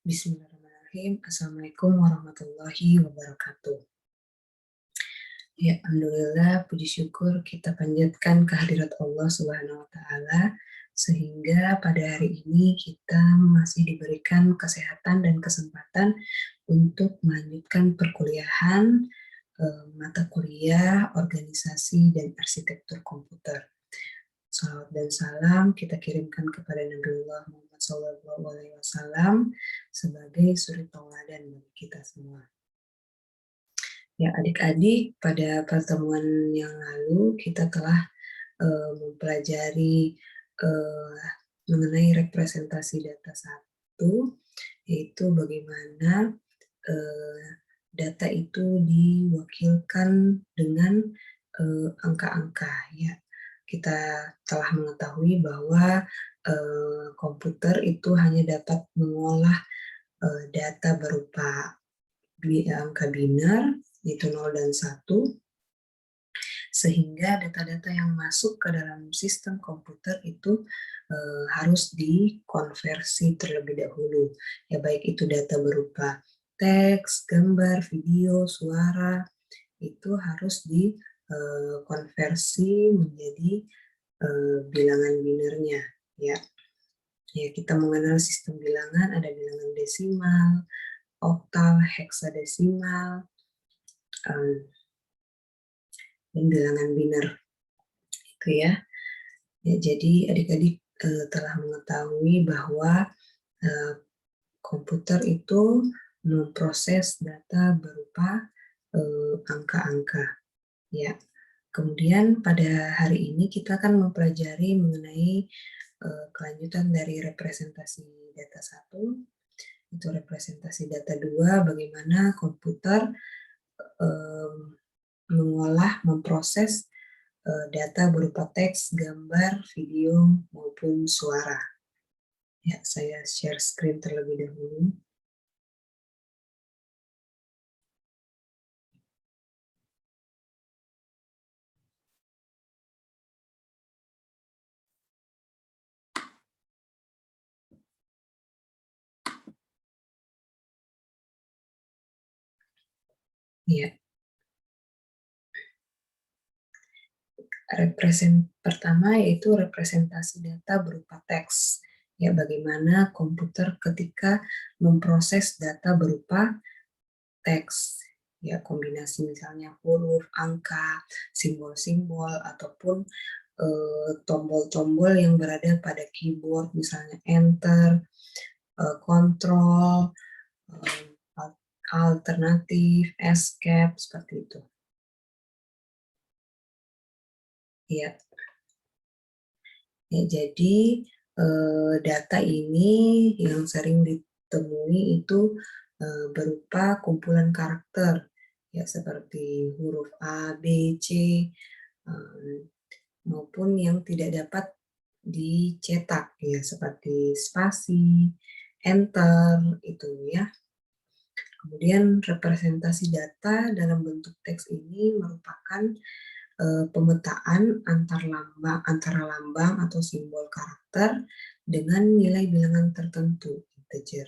Bismillahirrahmanirrahim. Assalamualaikum warahmatullahi wabarakatuh. Ya, alhamdulillah, puji syukur kita panjatkan kehadirat Allah Subhanahu wa Ta'ala, sehingga pada hari ini kita masih diberikan kesehatan dan kesempatan untuk melanjutkan perkuliahan mata kuliah organisasi dan arsitektur komputer. Salawat dan salam kita kirimkan kepada Nabiullah Muhammad SAW sebagai suri tauladan bagi kita semua. Ya, adik-adik, pada pertemuan yang lalu kita telah mempelajari mengenai representasi data 1, yaitu bagaimana data itu diwakilkan dengan angka-angka. Ya, kita telah mengetahui bahwa komputer itu hanya dapat mengolah data berupa angka biner, yaitu 0 dan 1, sehingga data-data yang masuk ke dalam sistem komputer itu harus dikonversi terlebih dahulu. Ya, baik itu data berupa teks, gambar, video, suara, itu harus dikonversi menjadi bilangan binernya. Ya, kita mengenal sistem bilangan, ada bilangan desimal, oktal, heksadesimal, dan bilangan biner. Itu ya. Jadi adik-adik telah mengetahui bahwa komputer itu memproses data berupa angka-angka. Ya. Kemudian pada hari ini kita akan mempelajari mengenai kelanjutan dari representasi data 1, itu representasi data 2, bagaimana komputer mengolah, memproses data berupa teks, gambar, video, maupun suara. Ya, saya share screen terlebih dahulu. Ya. Pertama yaitu representasi data berupa teks. Ya, bagaimana komputer ketika memproses data berupa teks. Ya, kombinasi misalnya huruf, angka, simbol-simbol, ataupun tombol-tombol yang berada pada keyboard, misalnya enter, kontrol, alternatif, escape, seperti itu. Ya, jadi data ini yang sering ditemui itu berupa kumpulan karakter, ya, seperti huruf A, B, C, maupun yang tidak dapat dicetak, ya, seperti spasi, enter, itu ya. Kemudian representasi data dalam bentuk teks ini merupakan pemetaan antara lambang atau simbol karakter dengan nilai bilangan tertentu, integer.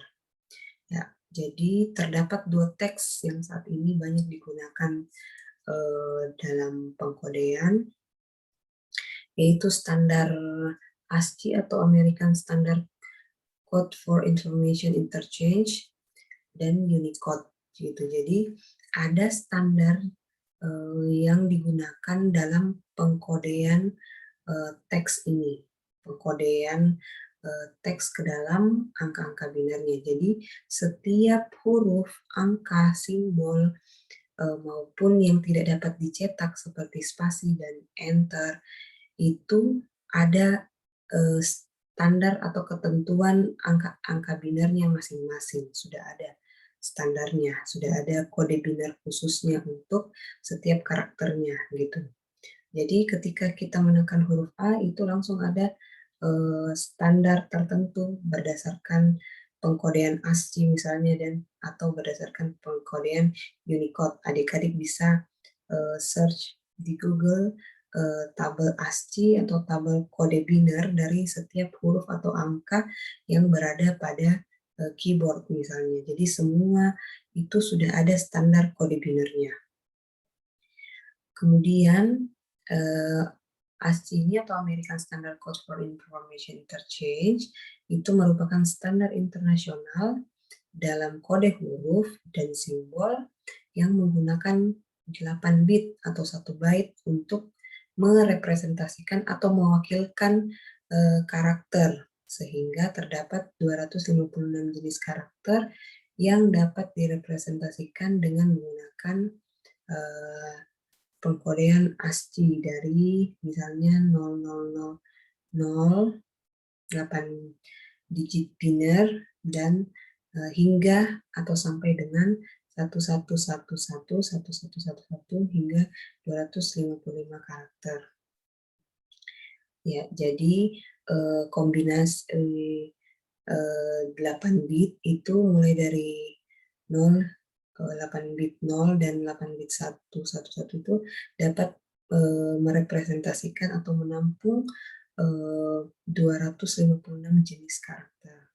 Ya, jadi terdapat 2 teks yang saat ini banyak digunakan dalam pengkodean, yaitu standar ASCII atau American Standard Code for Information Interchange dan Unicode gitu. Jadi ada standar yang digunakan dalam pengkodean teks ini, pengkodean teks ke dalam angka-angka binernya. Jadi setiap huruf, angka, simbol maupun yang tidak dapat dicetak seperti spasi dan enter itu ada standar atau ketentuan angka binernya masing-masing, sudah ada standarnya, sudah ada kode biner khususnya untuk setiap karakternya gitu. Jadi ketika kita menekan huruf A itu langsung ada standar tertentu berdasarkan pengkodean ASCII misalnya atau berdasarkan pengkodean Unicode. Adik-adik bisa search di Google tabel ASCII atau tabel kode biner dari setiap huruf atau angka yang berada pada keyboard misalnya. Jadi semua itu sudah ada standar kode binernya. Kemudian ASCII atau American Standard Code for Information Interchange itu merupakan standar internasional dalam kode huruf dan simbol yang menggunakan 8 bit atau 1 byte untuk merepresentasikan atau mewakilkan karakter, sehingga terdapat 256 jenis karakter yang dapat direpresentasikan dengan menggunakan pengkodean ASCII dari misalnya 0000, 8 digit biner, dan hingga atau sampai dengan 11111111 hingga 255 karakter. Ya, jadi kombinasi 8 bit itu mulai dari 8 bit 0 dan 8 bit 111 itu dapat merepresentasikan atau menampung 256 jenis karakter.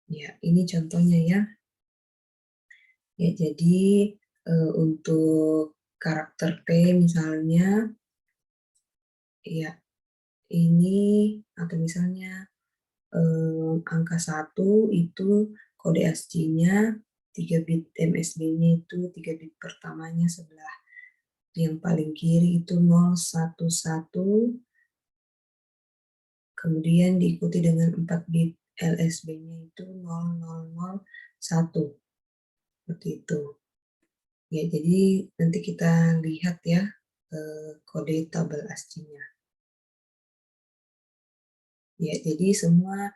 Ya, ini contohnya ya. Ya, jadi untuk karakter P misalnya, ya ini atau misalnya angka 1 itu kode ASCII-nya 3 bit, MSB-nya itu 3 bit pertamanya sebelah yang paling kiri itu 011, kemudian diikuti dengan 4 bit LSB-nya itu 0001, seperti itu. Ya, jadi nanti kita lihat ya kode tabel ASCII-nya. Ya, jadi semua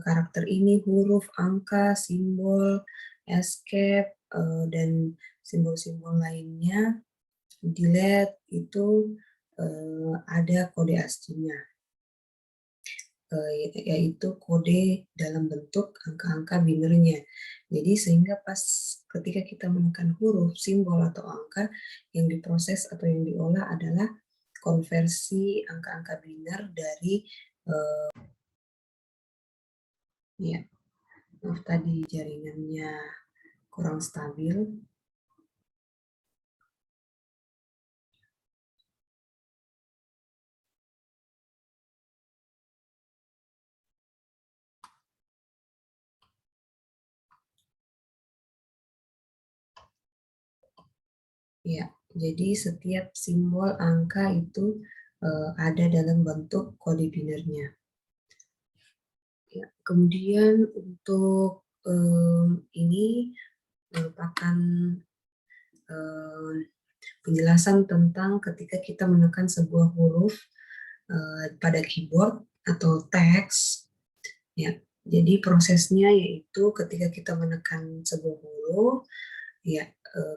karakter ini huruf, angka, simbol, escape, dan simbol-simbol lainnya, delete itu ada kode ASCII-nya, yaitu kode dalam bentuk angka-angka binernya. Jadi sehingga pas ketika kita menekan huruf, simbol, atau angka, yang diproses atau yang diolah adalah konversi angka-angka biner dari ya, maaf tadi jaringannya kurang stabil. Ya, jadi setiap simbol angka itu ada dalam bentuk kode binernya. Ya, kemudian untuk ini merupakan penjelasan tentang ketika kita menekan sebuah huruf pada keyboard atau teks. Ya, jadi prosesnya yaitu ketika kita menekan sebuah huruf, ya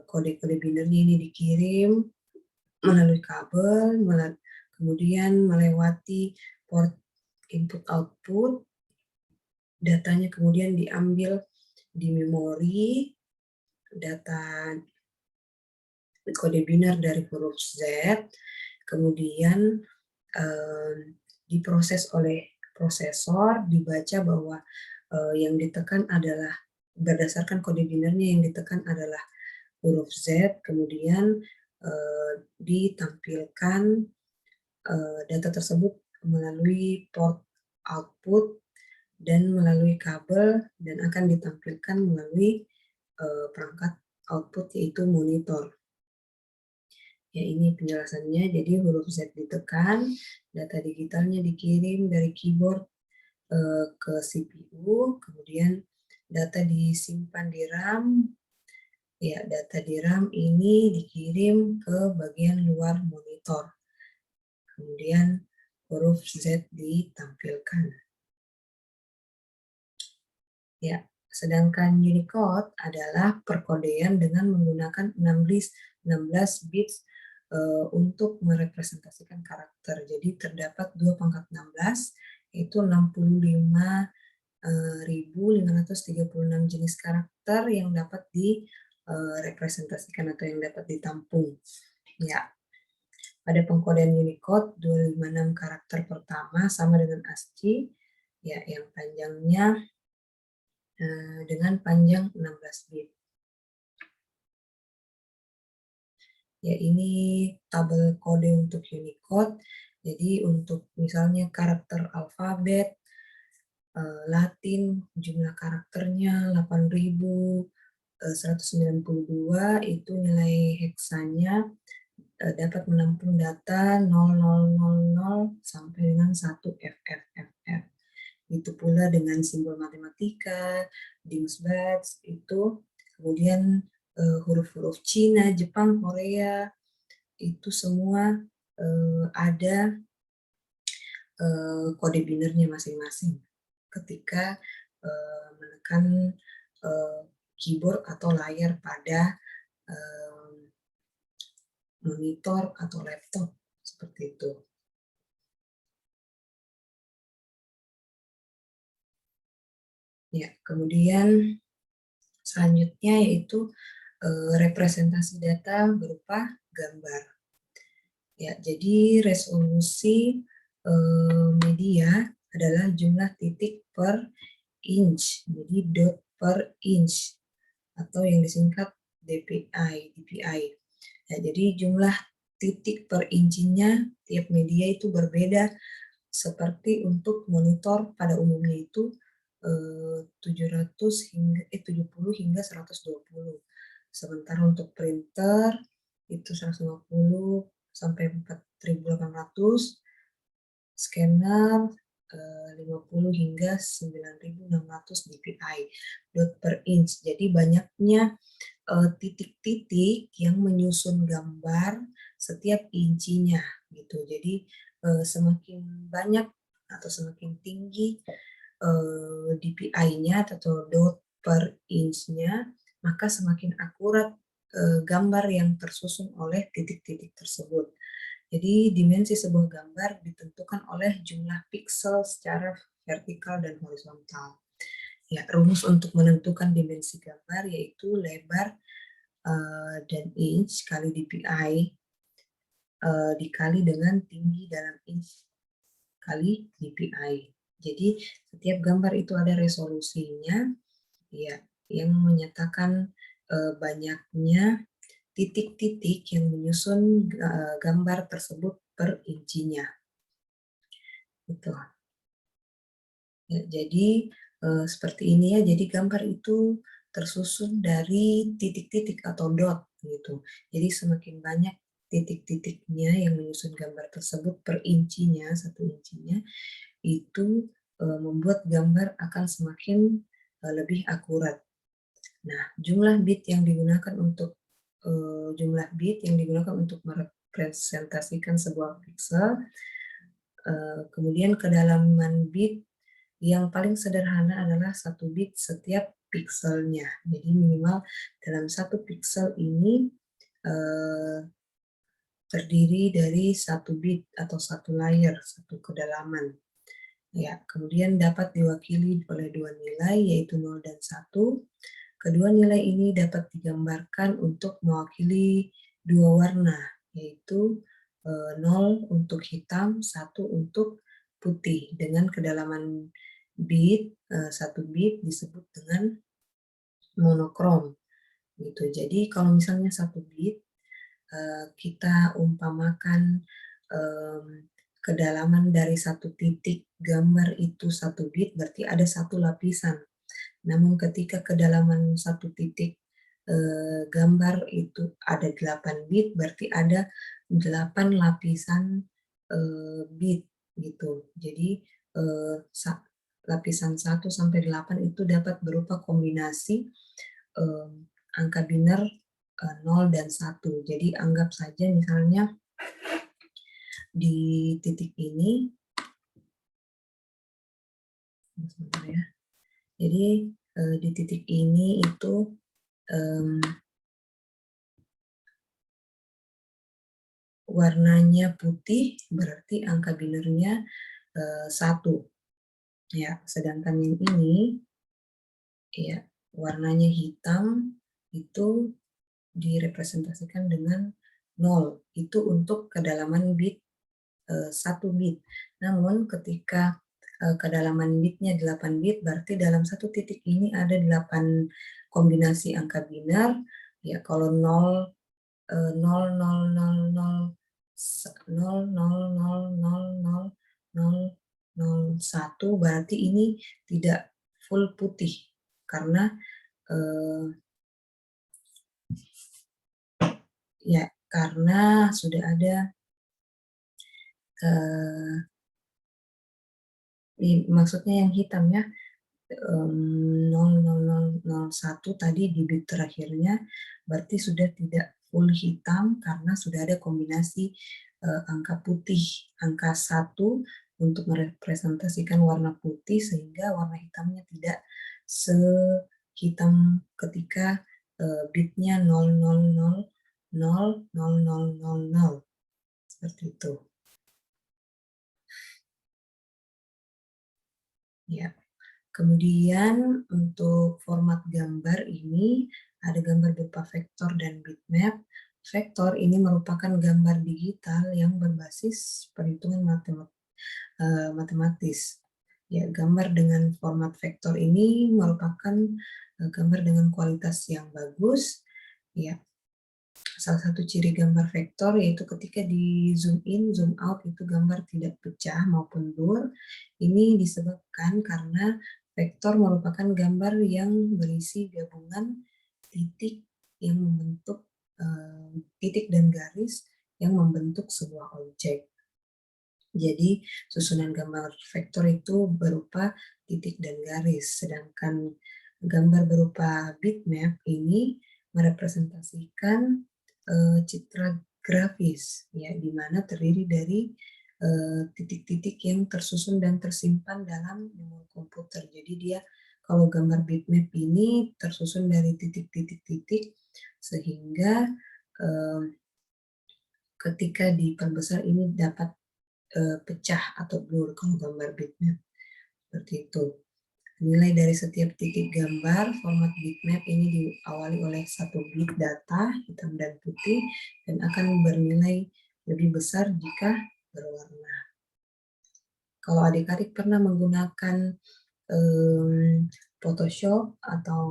kode-kode binernya ini dikirim melalui kabel, kemudian melewati port input-output, datanya kemudian diambil di memori, data kode biner dari huruf Z, kemudian diproses oleh prosesor, dibaca bahwa yang ditekan adalah berdasarkan kode binernya yang ditekan adalah huruf Z, kemudian ditampilkan data tersebut melalui port output dan melalui kabel, dan akan ditampilkan melalui perangkat output yaitu monitor. Ya, ini penjelasannya. Jadi huruf Z ditekan, data digitalnya dikirim dari keyboard ke CPU, kemudian data disimpan di RAM. Ya, data di RAM ini dikirim ke bagian luar monitor. Kemudian huruf Z ditampilkan. Ya, sedangkan Unicode adalah perkodean dengan menggunakan 16 bits untuk merepresentasikan karakter. Jadi terdapat 2 pangkat 16, yaitu 65.536 jenis karakter yang dapat direpresentasikan atau yang dapat ditampung. Ya, pada pengkodean Unicode 256 karakter pertama sama dengan ASCII, ya, yang panjangnya dengan panjang 16 bit. Ya, ini tabel kode untuk Unicode. Jadi untuk misalnya karakter alfabet Latin, jumlah karakternya 8.192, itu nilai heksanya dapat menampung data 0000 sampai dengan 1FFFF. Itu pula dengan simbol matematika, Dingsbuds itu, kemudian huruf-huruf Cina, Jepang, Korea, itu semua ada kode binernya masing-masing ketika menekan keyboard atau layar pada monitor atau laptop, seperti itu. Ya, kemudian selanjutnya yaitu representasi data berupa gambar. Ya, jadi resolusi media adalah jumlah titik per inch, jadi dot per inch atau yang disingkat DPI. Ya, jadi jumlah titik per incinya tiap media itu berbeda, seperti untuk monitor pada umumnya itu 70 hingga 120. Sementara untuk printer itu 150 sampai 4.800, scanner 50 hingga 9.600 dpi dot per inch. Jadi banyaknya titik-titik yang menyusun gambar setiap incinya gitu. Jadi semakin banyak atau semakin tinggi DPI-nya atau dot per inch-nya, maka semakin akurat gambar yang tersusun oleh titik-titik tersebut. Jadi dimensi sebuah gambar ditentukan oleh jumlah piksel secara vertikal dan horizontal. Ya, rumus untuk menentukan dimensi gambar yaitu lebar dan inch kali DPI dikali dengan tinggi dalam inch kali DPI. Jadi setiap gambar itu ada resolusinya, ya, yang menyatakan banyaknya titik-titik yang menyusun gambar tersebut per incinya. Gitu. Ya, jadi seperti ini ya. Jadi gambar itu tersusun dari titik-titik atau dot gitu. Jadi semakin banyak titik-titiknya yang menyusun gambar tersebut per incinya, 1 incinya, itu membuat gambar akan semakin lebih akurat. Nah, jumlah bit yang digunakan untuk merepresentasikan sebuah pixel, kemudian kedalaman bit yang paling sederhana adalah 1 bit setiap pixelnya. Jadi minimal dalam 1 pixel ini terdiri dari 1 bit atau 1 layer, 1 kedalaman. Ya, kemudian dapat diwakili oleh 2 nilai yaitu 0 dan 1. Kedua nilai ini dapat digambarkan untuk mewakili 2 warna, yaitu 0 untuk hitam, 1 untuk putih, dengan kedalaman bit 1 bit disebut dengan monokrom gitu. Jadi kalau misalnya 1 bit kita umpamakan kedalaman dari 1 titik gambar itu 1 bit, berarti ada 1 lapisan. Namun ketika kedalaman 1 titik gambar itu ada 8 bit, berarti ada 8 lapisan bit gitu. Jadi lapisan 1 sampai 8 itu dapat berupa kombinasi angka biner 0 dan 1. Jadi anggap saja misalnya di titik ini, sebentar ya. Jadi di titik ini itu warnanya putih, berarti angka binernya 1. Ya, sedangkan yang ini ya warnanya hitam itu direpresentasikan dengan 0. Itu untuk kedalaman bit 1 bit. Namun ketika kedalaman bitnya 8 bit, berarti dalam satu titik ini ada 8 kombinasi angka binar. Ya, kalau 0, 0, 0, 0, 0, 0, 0, 0, 0, 0, 0, 0, 1, berarti ini tidak full putih, karena karena sudah ada maksudnya yang hitam ya, 00001 tadi di bit terakhirnya, berarti sudah tidak full hitam karena sudah ada kombinasi angka putih, angka 1 untuk merepresentasikan warna putih, sehingga warna hitamnya tidak sehitam ketika bitnya 0000000, seperti itu. Ya. Kemudian untuk format gambar ini ada gambar berupa vektor dan bitmap. Vektor ini merupakan gambar digital yang berbasis perhitungan matematis. Ya, gambar dengan format vektor ini merupakan gambar dengan kualitas yang bagus. Ya, salah satu ciri gambar vektor yaitu ketika di zoom in, zoom out itu gambar tidak pecah maupun blur. Ini disebabkan karena vektor merupakan gambar yang berisi gabungan titik yang membentuk titik dan garis yang membentuk sebuah objek. Jadi susunan gambar vektor itu berupa titik dan garis, sedangkan gambar berupa bitmap ini merepresentasikan citra grafis, ya, di mana terdiri dari titik-titik yang tersusun dan tersimpan dalam memori komputer. Jadi dia, kalau gambar bitmap ini tersusun dari titik-titik-titik, sehingga ketika diperbesar ini dapat pecah atau blur kalau gambar bitmap, seperti itu. Nilai dari setiap titik gambar format bitmap ini diawali oleh 1 bit data hitam dan putih dan akan bernilai lebih besar jika berwarna. Kalau adik-adik pernah menggunakan Photoshop atau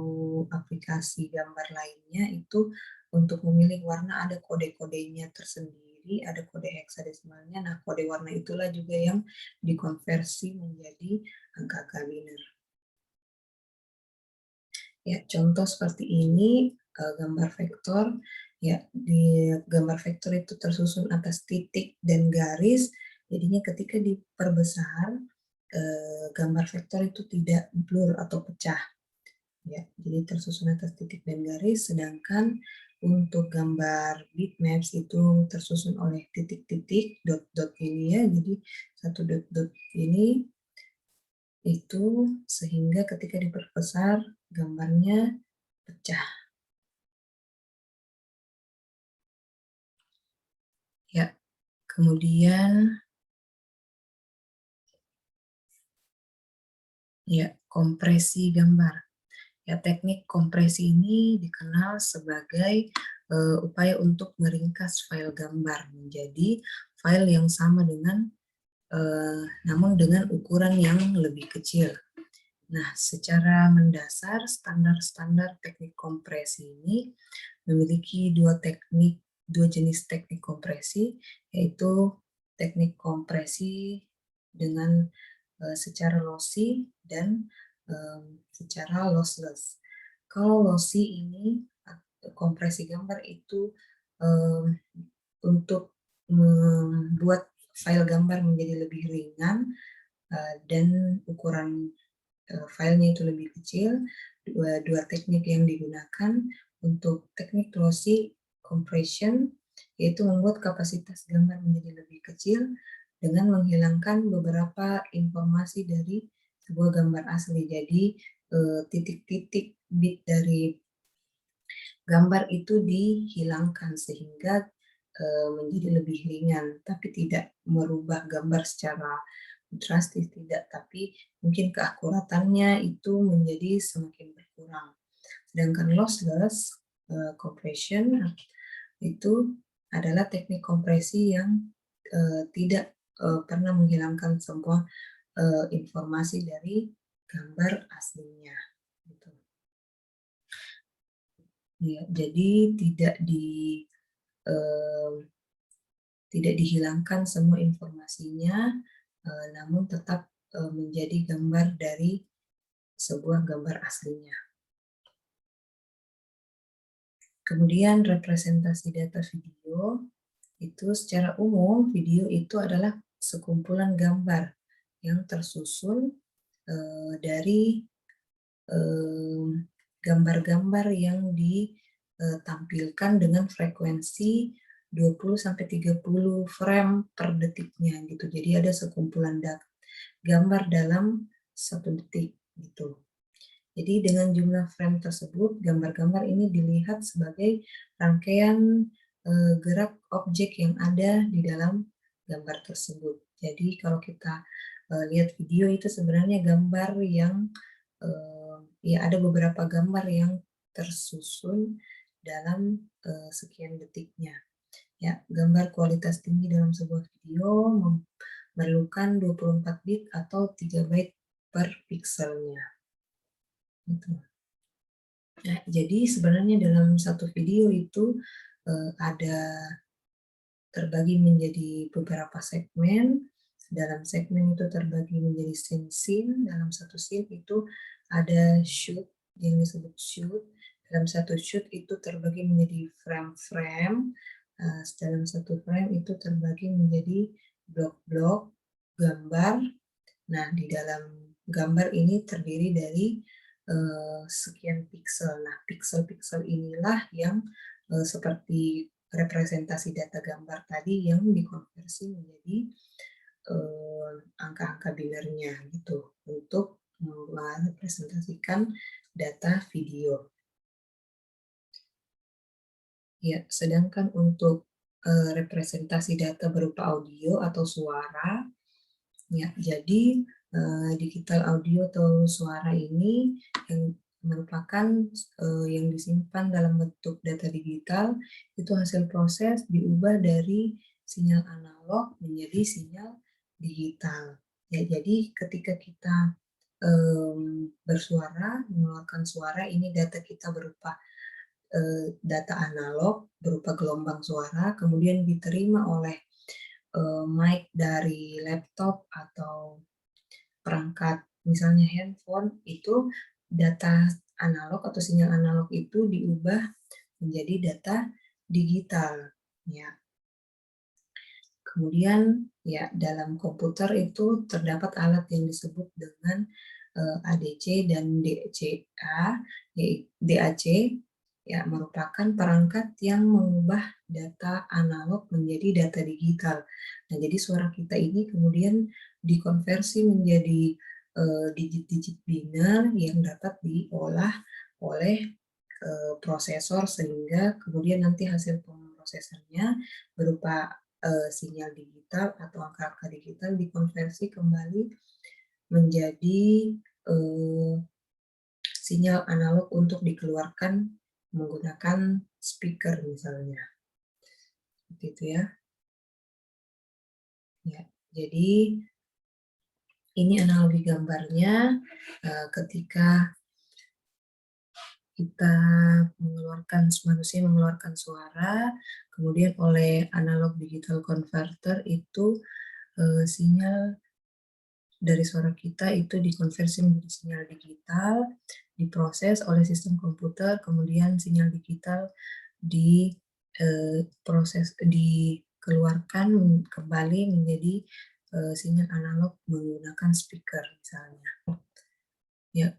aplikasi gambar lainnya, itu untuk memilih warna ada kode-kodenya tersendiri, ada kode heksadesimalnya. Nah, kode warna itulah juga yang dikonversi menjadi angka-angka binar. Ya, contoh seperti ini gambar vektor. Ya, di gambar vektor itu tersusun atas titik dan garis. Jadinya ketika diperbesar, gambar vektor itu tidak blur atau pecah. Ya, jadi tersusun atas titik dan garis, sedangkan untuk gambar bitmaps itu tersusun oleh titik-titik, dot-dot ini ya, jadi satu dot-dot ini itu sehingga ketika diperbesar gambarnya pecah. Ya, kemudian ya, kompresi gambar. Ya, teknik kompresi ini dikenal sebagai upaya untuk meringkas file gambar menjadi file yang sama dengan namun dengan ukuran yang lebih kecil. Nah, secara mendasar standar-standar teknik kompresi ini memiliki dua jenis teknik kompresi, yaitu teknik kompresi dengan secara lossy dan secara lossless. Kalau lossy ini kompresi gambar itu untuk membuat file gambar menjadi lebih ringan dan ukuran filenya itu lebih kecil. Dua teknik yang digunakan untuk teknik lossy compression yaitu membuat kapasitas gambar menjadi lebih kecil dengan menghilangkan beberapa informasi dari sebuah gambar asli. Jadi titik-titik bit dari gambar itu dihilangkan sehingga menjadi lebih ringan, tapi tidak merubah gambar secara drastis, tidak, tapi mungkin keakuratannya itu menjadi semakin berkurang. Sedangkan lossless compression itu adalah teknik kompresi yang tidak pernah menghilangkan semua informasi dari gambar aslinya. Gitu. Ya, jadi tidak dihilangkan semua informasinya, namun tetap menjadi gambar dari sebuah gambar aslinya. Kemudian representasi data video, itu secara umum video itu adalah sekumpulan gambar yang tersusun dari gambar-gambar yang ditampilkan dengan frekuensi 20-30 frame per detiknya gitu. Jadi ada sekumpulan gambar dalam 1 detik gitu. Jadi dengan jumlah frame tersebut, gambar-gambar ini dilihat sebagai rangkaian gerak objek yang ada di dalam gambar tersebut. Jadi kalau kita lihat video itu sebenarnya gambar yang ya ada beberapa gambar yang tersusun dalam sekian detiknya. Ya, gambar kualitas tinggi dalam sebuah video memerlukan 24 bit atau 3 byte per pixelnya. Gitu. Nah, jadi sebenarnya dalam satu video itu ada terbagi menjadi beberapa segmen. Dalam segmen itu terbagi menjadi scene-scene. Dalam satu scene itu ada shoot yang disebut shoot. Dalam satu shoot itu terbagi menjadi frame-frame. Dalam satu frame itu terbagi menjadi blok-blok gambar. Nah, di dalam gambar ini terdiri dari sekian pixel. Nah, pixel-pixel inilah yang seperti representasi data gambar tadi yang dikonversi menjadi angka-angka binernya gitu untuk merepresentasikan data video. Ya, sedangkan untuk representasi data berupa audio atau suara, ya, jadi digital audio atau suara ini yang merupakan yang disimpan dalam bentuk data digital, itu hasil proses diubah dari sinyal analog menjadi sinyal digital. Ya, jadi ketika kita bersuara, mengeluarkan suara, ini data kita berupa data analog berupa gelombang suara, kemudian diterima oleh mic dari laptop atau perangkat misalnya handphone, itu data analog atau sinyal analog itu diubah menjadi data digital, ya. Kemudian ya dalam komputer itu terdapat alat yang disebut dengan ADC dan DCA, DAC, ya merupakan perangkat yang mengubah data analog menjadi data digital. Nah, jadi suara kita ini kemudian dikonversi menjadi digit-digit biner yang dapat diolah oleh prosesor sehingga kemudian nanti hasil pemrosesannya berupa sinyal digital atau angka-angka digital dikonversi kembali menjadi sinyal analog untuk dikeluarkan menggunakan speaker misalnya. Seperti itu ya. Ya, jadi ini analogi gambarnya ketika kita manusia mengeluarkan suara, kemudian oleh analog digital converter itu sinyal dari suara kita itu dikonversi menjadi sinyal digital, diproses oleh sistem komputer, kemudian sinyal digital dikeluarkan kembali menjadi sinyal analog menggunakan speaker misalnya. Ya,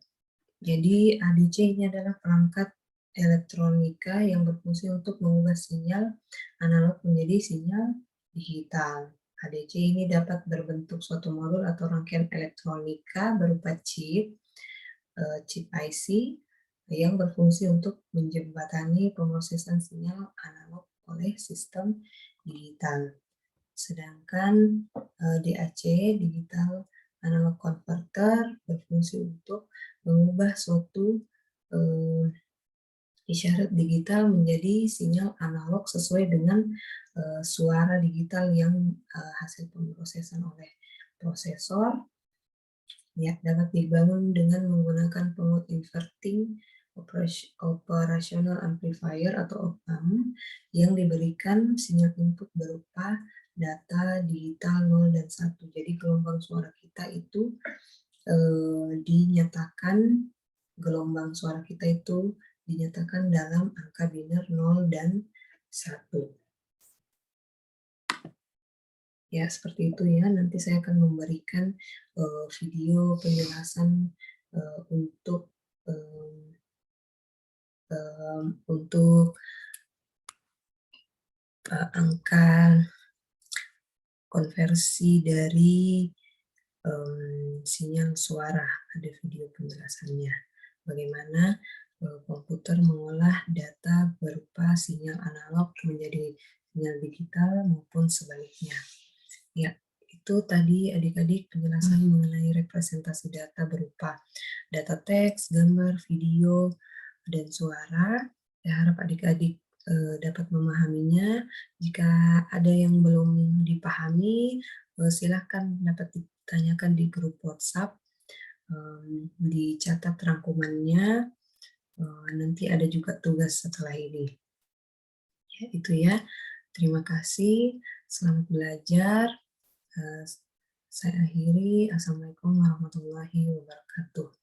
jadi ADC ini adalah perangkat elektronika yang berfungsi untuk mengubah sinyal analog menjadi sinyal digital. ADC ini dapat berbentuk suatu modul atau rangkaian elektronika berupa chip IC yang berfungsi untuk menjembatani pemrosesan sinyal analog oleh sistem digital. Sedangkan DAC, Digital Analog Converter, berfungsi untuk mengubah suatu isyarat digital menjadi sinyal analog sesuai dengan suara digital yang hasil pemrosesan oleh prosesor. Ya, dapat dibangun dengan menggunakan penguat inverting operational amplifier atau op-amp yang diberikan sinyal input berupa data digital 0 dan 1. Jadi gelombang suara kita itu dinyatakan dalam angka biner 0 dan 1. Ya, seperti itu ya. Nanti saya akan memberikan video penjelasan untuk angka konversi dari sinyal suara. Ada video penjelasannya. Bagaimana komputer mengolah data berupa sinyal analog menjadi sinyal digital maupun sebaliknya. Ya, itu tadi adik-adik penjelasan mengenai representasi data berupa data teks, gambar, video, dan suara. Saya harap adik-adik dapat memahaminya. Jika ada yang belum dipahami, silakan dapat ditanyakan di grup WhatsApp, dicatat rangkumannya, nanti ada juga tugas setelah ini. Ya, itu ya. Terima kasih, selamat belajar. Saya akhiri. Assalamualaikum warahmatullahi wabarakatuh.